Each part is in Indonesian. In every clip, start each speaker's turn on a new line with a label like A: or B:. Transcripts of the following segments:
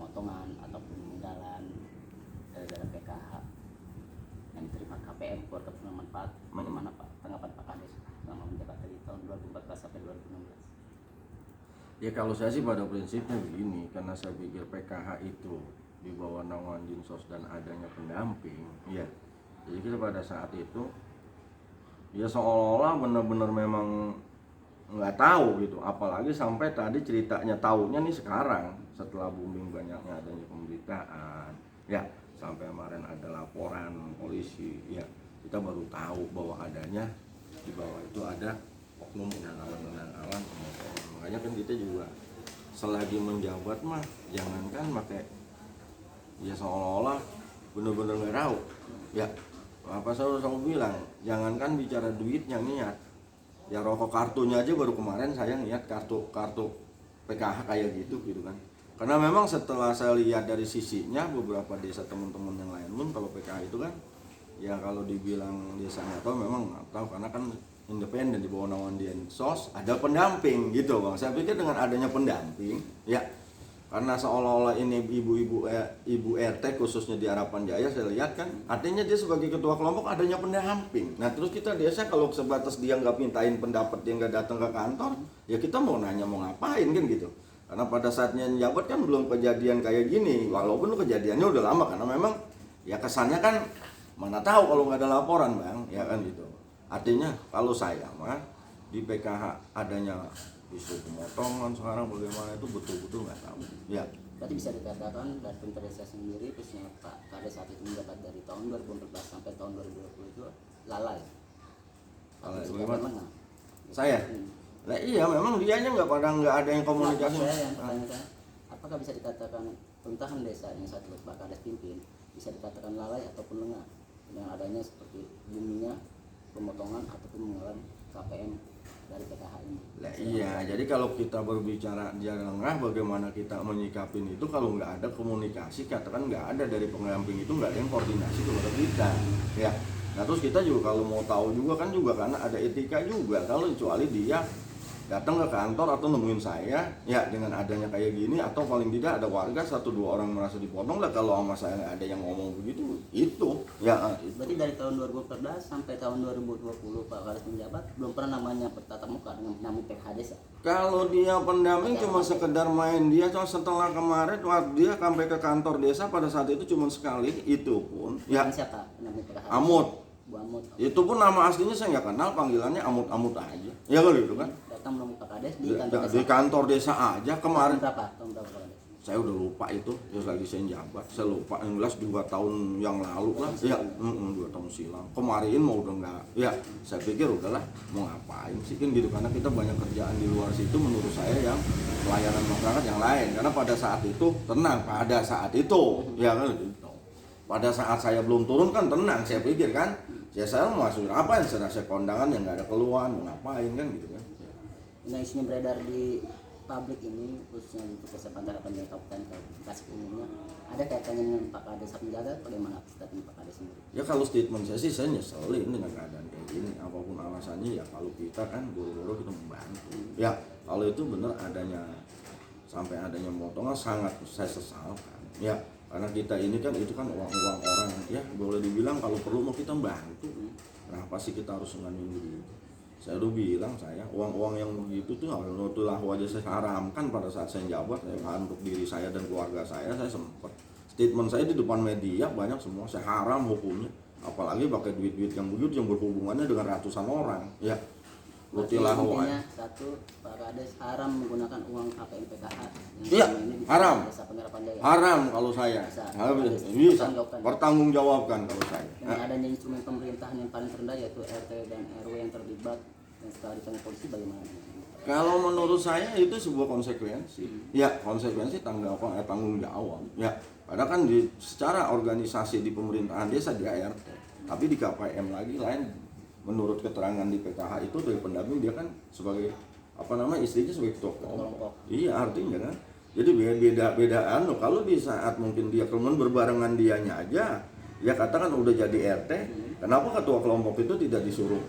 A: pemotongan ataupun penggalan gara-gara PKH yang diterima KPM keluarga penerima manfaat. Bagaimana Pak tanggapan Pak Kades selama menjabat dari tahun 2014 sampai 2016?
B: Ya kalau saya sih pada prinsipnya begini, karena saya pikir PKH itu di bawah naungan Dinsos dan adanya pendamping, ya. Jadi kita pada saat itu ya seolah-olah benar-benar memang nggak tahu gitu, apalagi sampai tadi ceritanya tahunya nih sekarang setelah booming banyaknya adanya pemberitaan, ya sampai kemarin ada laporan polisi, ya kita baru tahu bahwa adanya di bawah itu ada oknum undangan-undangan pemotongan. Makanya kan kita juga selagi menjabat mah jangankan pakai ya seolah-olah benar-benar nggak tahu, ya apa saya selalu bilang jangankan bicara duitnya niat, ya rokok kartunya aja baru kemarin saya niat kartu PKH kayak gitu kan. Karena memang setelah saya lihat dari sisinya beberapa desa teman-teman yang lain pun kalau PKH itu kan ya kalau dibilang desanya atau memang nggak tahu karena kan independen di bawah naungan Dinsos ada pendamping gitu bang. Saya pikir dengan adanya pendamping ya karena seolah-olah ini ibu RT khususnya di Harapan Jaya saya lihat kan artinya dia sebagai ketua kelompok adanya pendamping. Nah terus kita desa kalau sebatas dia nggak mintain pendapat dia nggak datang ke kantor ya kita mau nanya mau ngapain kan gitu. Karena pada saatnya njabat kan belum kejadian kayak gini walaupun kejadiannya udah lama karena memang ya kesannya kan mana tahu kalau nggak ada laporan bang ya kan gitu. Artinya kalau saya mah di PKH adanya isu pemotongan sekarang bagaimana itu betul-betul nggak tahu. Ya.
A: Berarti bisa dikatakan dari pemerintah desa sendiri khususnya Pak Kades saat itu menjabat dari tahun 2014 sampai tahun 2020 itu lalai.
B: Lalai bagaimana? Saya? Nah iya memang dianya nggak ada yang komunikasi.
A: Nah, saya yang pertanyakan, apakah bisa dikatakan pemerintahan desa yang saat itu Pak Kades pimpin bisa dikatakan lalai ataupun lengah dengan adanya seperti boomingnya pemotongan ataupun mengalami KPM dari PKH ini?
B: Nah, iya, jadi kalau kita berbicara dia lengah, bagaimana kita menyikapin itu kalau nggak ada komunikasi, katakan nggak ada dari pendamping itu nggak ada yang koordinasi kepada kita, ya. Nah terus kita juga kalau mau tahu juga kan juga karena ada etika juga, kalau kecuali dia datang ke kantor atau nemuin saya, ya dengan adanya kayak gini atau paling tidak ada warga 1-2 orang merasa dipotong lah kalau sama saya nggak ada yang ngomong begitu, itu, ya.
A: Berarti dari tahun 2014 sampai tahun 2020 Pak Kades menjabat belum pernah namanya bertatap muka dengan pendamping PKH desa?
B: Kalau dia pendamping cuma sekedar main dia, cuma setelah kemarin waktu dia sampai ke kantor desa pada saat itu cuma sekali, itu pun ya
A: Siapa pendamping PKH?
B: Amut.
A: Bu Amut.
B: Itu pun nama aslinya saya nggak kenal, panggilannya Amut-Amut aja. Ya kalau gitu kan.
A: Datang menemui Pak Kades
B: Di kantor desa aja kemarin.
A: Tahun berapa Pak Kades?
B: Saya udah lupa itu, ya lagi saya jabat. Saya lupa, yang jelas 2 tahun yang lalu lah. Ya, 2 tahun silam. Kemarin mau udah nggak. Ya, saya pikir udahlah mau ngapain sih kan gitu karena kita banyak kerjaan di luar situ menurut saya yang pelayanan masyarakat yang lain. Karena pada saat itu tenang, pada saat itu ya kan gitu. Pada saat saya belum turun kan tenang, saya pikir kan. Ya saya mau masuk apa yang saya kondangan yang nggak ada keluhan mau ngapain kan gitu kan.
A: Nah isunya beredar di publik ini khususnya untuk desa Harapan Jaya Kabupaten Bekasi umumnya ada kaitannya dengan Pak Kades saat menjabat, bagaimana statement Pak Kades sendiri?
B: Ya kalau statement saya sih saya nyeselin dengan keadaan kayak gini apapun alasannya ya kalau kita kan buru-buru kita membantu ya kalau itu benar adanya sampai adanya potongan sangat saya sesalkan ya karena kita ini kan itu kan uang-uang orang ya boleh dibilang kalau perlu mau kita bantu kenapa sih kita harus ngandung begitu. Saya udah bilang saya uang-uang yang begitu tuh itulah wajah saya haramkan pada saat saya jabat ya, untuk diri saya dan keluarga saya sempat statement saya di depan media banyak semua saya haram hukumnya apalagi pakai duit-duit yang begitu yang berhubungannya dengan ratusan orang ya
A: Intinya satu, Pak Kades haram menggunakan uang KPM PKH.
B: Iya, haram. Haram kalau saya. Bisa pertanggungjawabkan kalau saya.
A: Dengan adanya instrumen pemerintahan yang paling rendah yaitu RT dan RW yang terlibat dan setelah ditangani polisi bagaimana?
B: Kalau menurut saya itu sebuah konsekuensi. Ya, konsekuensi tanggung jawab. Ya, karena kan secara organisasi di pemerintahan desa dia RT, tapi di KPM lagi lain. Menurut keterangan di PKH itu dari pendamping dia kan sebagai istrinya sebagai ketua kelompok. Iya artinya kan. Jadi beda kalau di saat mungkin dia kemudian berbarengan dianya aja ya katakan udah jadi RT, kenapa ketua kelompok itu tidak disuruh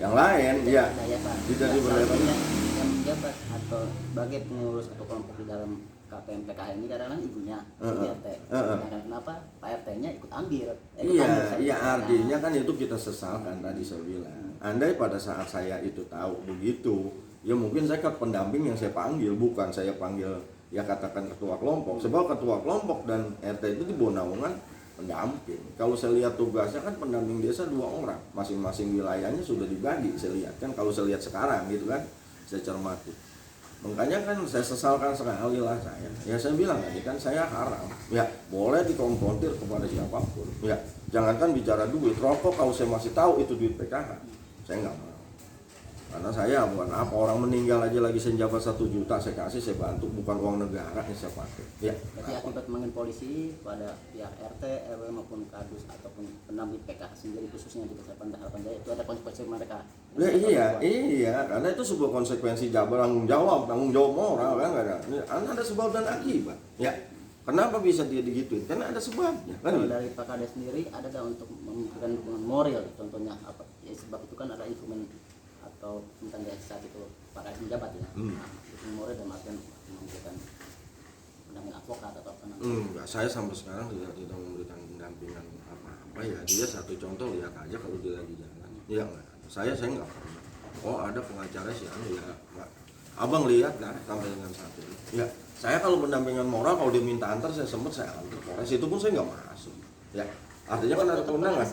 B: yang lain ya tidak diberdayakan
A: yang menjabat atau sebagai pengurus atau kelompok di dalam KPM PKH ini karena ibunya RT. Sedangkan kenapa Pak RT-nya ikut ambil?
B: Iya, artinya kan itu kita sesalkan tadi saya bilang. Andai pada saat saya itu tahu begitu, ya mungkin saya ke pendamping yang saya panggil, bukan saya panggil ya katakan ketua kelompok. Sebab ketua kelompok dan RT itu di bawah naungan pendamping. Kalau saya lihat tugasnya kan pendamping desa 2 orang, masing-masing wilayahnya sudah dibagi. Saya lihat kan, kalau saya lihat sekarang gitu kan, saya cermati. Makanya kan saya sesalkan sekali lah saya. Ya saya bilang tadi kan saya haram. Ya boleh dikonfrontir kepada siapapun. Ya jangankan bicara duit, rokok kalau saya masih tahu itu duit PKH, saya nggak mau. Karena saya bukan apa, orang meninggal aja lagi senjabat 1 juta saya kasih, saya bantu, bukan uang negara yang saya pakai. Ya.
A: Berarti akibat manggil polisi pada pihak RT, RW maupun kadus ataupun pendamping PKH sendiri khususnya di Desa Harapan Jaya itu ada konsekuensi mereka.
B: Ya, iya, karena itu sebuah konsekuensi tanggung jawab moral kan ada. Karena ada sebab dan akibat. Ya. Kenapa bisa dia digituin? Karena ada sebabnya. Kan
A: Kalau dari Pak Kades sendiri ada nggak untuk memberikan dukungan moral contohnya apa? Ya, sebab itu kan ada instrumen atau tentang dari saat itu Pak Kades menjabat ya. Nah, dukungan moral dan artian memberikan pendamping advokat atau apa namanya?
B: Enggak, saya sampai sekarang tidak memberikan pendampingan apa-apa ya. Dia satu contoh, lihat aja kalau dia lagi jalan. Ya enggak. Saya nggak pernah. Oh ada pengacara sih, ya enggak. Abang lihat lah sampai dengan saat ini. Ya, saya kalau pendampingan moral kalau dia minta antar saya sempet saya antar Polres, itu pun saya nggak masuk. Ya, artinya kan ada kewenangan.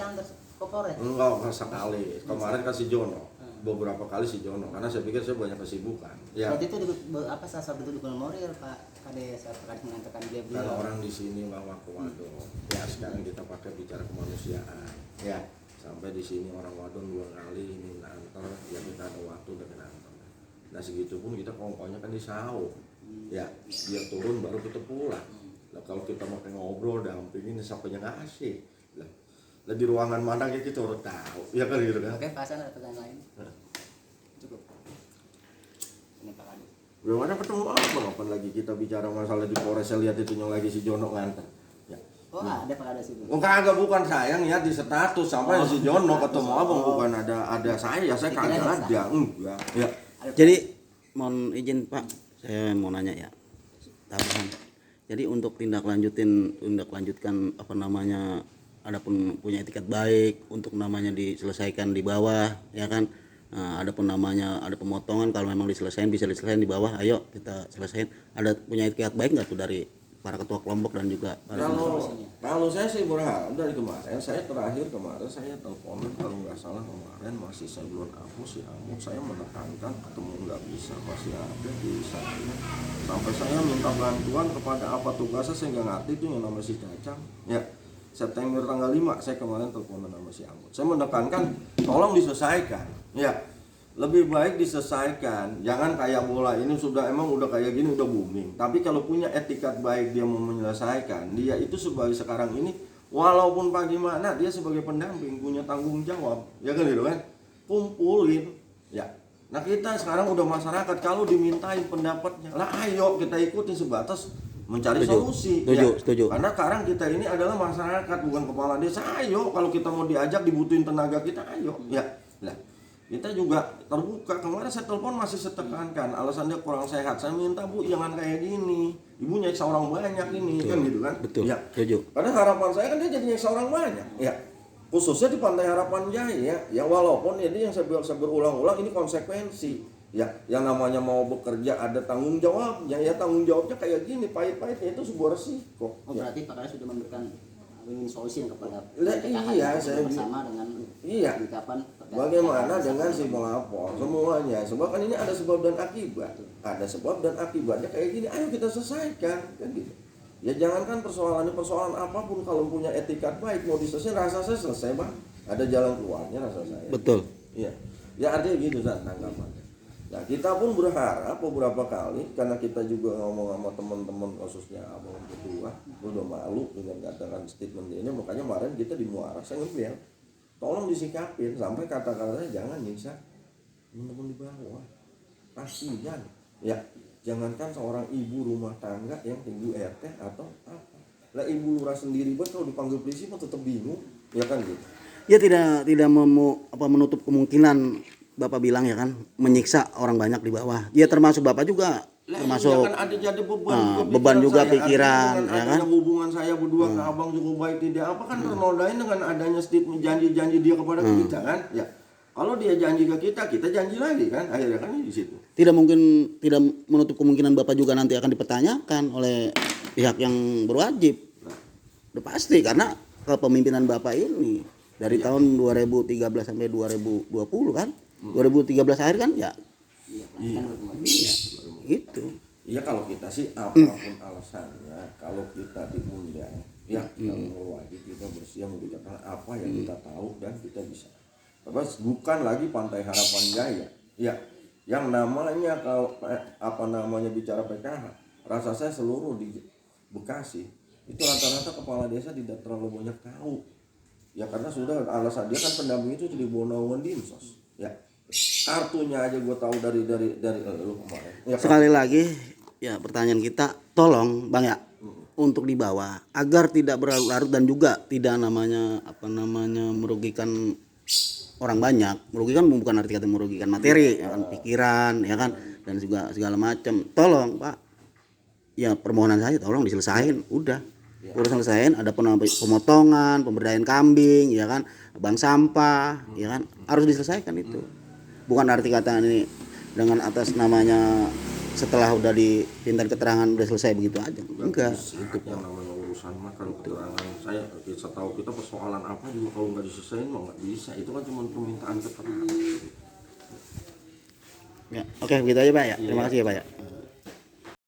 B: Enggak sekali. Kemarin kasih Jono. Beberapa kali si Jono karena saya pikir saya banyak kesibukan. Ya.
A: Berarti itu apa salah satu dukungan moral Pak Kades saat Pak Kades mengantarkan dia beliau.
B: Kalau orang di sini bawa ke wadon, ya sekarang kita pakai bicara kemanusiaan. Ya, sampai di sini orang wadon 2 kali ini antar, ya kita ada waktu dengan antar. Nah segitu pun kita kongkonya kan di saung. Ya, dia turun baru kita pulang. Nah, kalau kita mau ngobrol dampingin siapanya nggak asik. Lah di ruangan mana kita harus tahu. Ya kan gitu kan.
A: Oke, Pak Hasan ada pertanyaan lain? Cukup. Ini Pak Kades.
B: Belum ada ketemu apa lagi kita bicara masalah di Polres, saya lihat itu yang lagi si Jono nganter. Ya.
A: Oh, ada Pak Kades itu.
B: Oh kagak, bukan sayang ya di status sampai si Jono ketemu abang, bukan ada saya kagak ada. Enggak. Ya.
C: Jadi mohon izin Pak, saya mau nanya ya. Tambahan. Jadi untuk tindak lanjutkan apa namanya, adapun punya etikat baik untuk namanya diselesaikan di bawah ya kan. Nah, adapun namanya ada pemotongan kalau memang bisa diselesaikan di bawah, ayo kita selesaiin. Ada punya etikat baik nggak tuh dari para ketua kelompok dan juga para
B: kalau saya sih berharap dari kemarin, saya terakhir kemarin saya telepon kalau nggak salah kemarin masih saya belum hapus ya, saya menekankan ketemu nggak bisa, masih ada di saya sampai saya minta bantuan kepada apa tugasnya saya nggak ngerti itu yang namanya si Cacang ya. September tanggal 5 saya kemarin teleponan sama si Amut, saya menekankan tolong diselesaikan ya. Lebih baik diselesaikan, jangan kayak bola ini sudah emang udah kayak gini udah booming. Tapi kalau punya etikat baik dia mau menyelesaikan, dia itu sebagai sekarang ini walaupun bagaimana dia sebagai pendamping punya tanggung jawab, ya kan gitu kan? Kumpulin, ya. Nah kita sekarang udah masyarakat kalau dimintain pendapatnya, lah ayo kita ikutin sebatas mencari solusi.
C: Setuju.
B: Karena sekarang kita ini adalah masyarakat bukan kepala desa. Ayo kalau kita mau diajak dibutuhin tenaga kita, ayo, ya. Lah. Kita juga terbuka. Kemarin saya telepon masih setekankan alasan dia kurang sehat. Saya minta Bu jangan kayak gini. Ibu nyeksa orang banyak ini. Betul. Kan gitu kan?
C: Betul.
B: Ya.
C: Setuju.
B: Karena harapan saya kan dia jadi nyeksa orang banyak. Ya. Khususnya di Pantai Harapan Jaya. Ya walaupun ini yang saya berulang-ulang ini konsekuensi. Ya, yang namanya mau bekerja ada tanggung jawabnya. Ya tanggung jawabnya kayak gini, pahit-pahitnya itu sebuah resiko.
A: Oh, berarti Pak Kades sudah memberikan solusi kepada
B: iya, saya
A: bersama dengan kapan
B: bagaimana dengan si pelapor semuanya, sebab kan ini ada sebab dan akibat, ada sebab dan akibatnya kayak gini, ayo kita selesaikan kan gitu. Ya jangankan persoalan apapun kalau punya etikat baik mau diselesaikan, rasa saya selesai Bang, ada jalan keluarnya rasa saya.
C: Betul.
B: Iya, ya artinya gitu kan tanggapannya. Nah kita pun berharap beberapa kali karena kita juga ngomong sama teman-teman khususnya abang kedua, udah malu dengan katakan statement ini, makanya kemarin kita di Muara saya ngebel, tolong disikapin sampai kata-katanya jangan nyiksa teman-teman di bawah, kasihan ya. Jangankan seorang ibu rumah tangga yang ibu RT atau apa, lah ibu lurah sendiri buat kalau dipanggil polisi pun tetap bingung ya kan gitu.
C: Ya tidak menutup kemungkinan Bapak bilang ya kan menyiksa orang banyak di bawah. Ya termasuk Bapak juga
B: Lah,
C: termasuk
B: iya kan ada jadi
C: beban juga
B: saya.
C: pikiran,
B: Artinya dengan
C: ya kan?
B: adanya hubungan saya berdua ke abang cukup baik tidak apa kan ternodain dengan adanya statement janji-janji dia kepada kita kan ya. Kalau dia janji ke kita janji lagi kan akhirnya kan di situ.
C: tidak menutup kemungkinan Bapak juga nanti akan dipertanyakan oleh pihak yang berwajib. Udah pasti karena kepemimpinan Bapak ini dari tahun 2013 sampai 2020 kan. 2013 akhir kan ya.
B: Iya.
C: Gitu.
B: Iya kalau kita sih apapun alasannya kalau kita diundang ya kita berwajib kita bersiap membicarakan apa yang kita tahu dan kita bisa. Bukan lagi Pantai Harapan Jaya. Ya, yang namanya kalau bicara PKH, rasa saya seluruh di Bekasi itu rata-rata kepala desa tidak terlalu banyak tahu. Ya karena sudah alasan dia kan pendamping itu jadi naungan Dinsos. Ya. Kartunya aja gue tahu dari lu kemarin. Ya,
C: Sekali lagi ya pertanyaan kita tolong Bang ya untuk dibawa agar tidak berlarut-larut dan juga tidak merugikan orang banyak. Merugikan bukan arti kata merugikan materi, ya kan, pikiran, ya kan, dan juga segala macam. Tolong Pak, ya permohonan saya tolong diselesain, udah. Urusan selesaiin, ada pemotongan, pemberdayaan kambing, ya kan, bank sampah, ya kan, harus diselesaikan itu. Bukan arti kata ini dengan atas namanya setelah udah diminta keterangan udah selesai begitu aja. Enggak.
B: Itu yang namanya urusan mah kalau keterangan saya setahu kita persoalan apa juga kalau nggak diselesain mah nggak bisa. Itu kan cuma permintaan keterangan.
C: Ya, oke begitu aja Pak ya. Terima kasih ya Pak ya.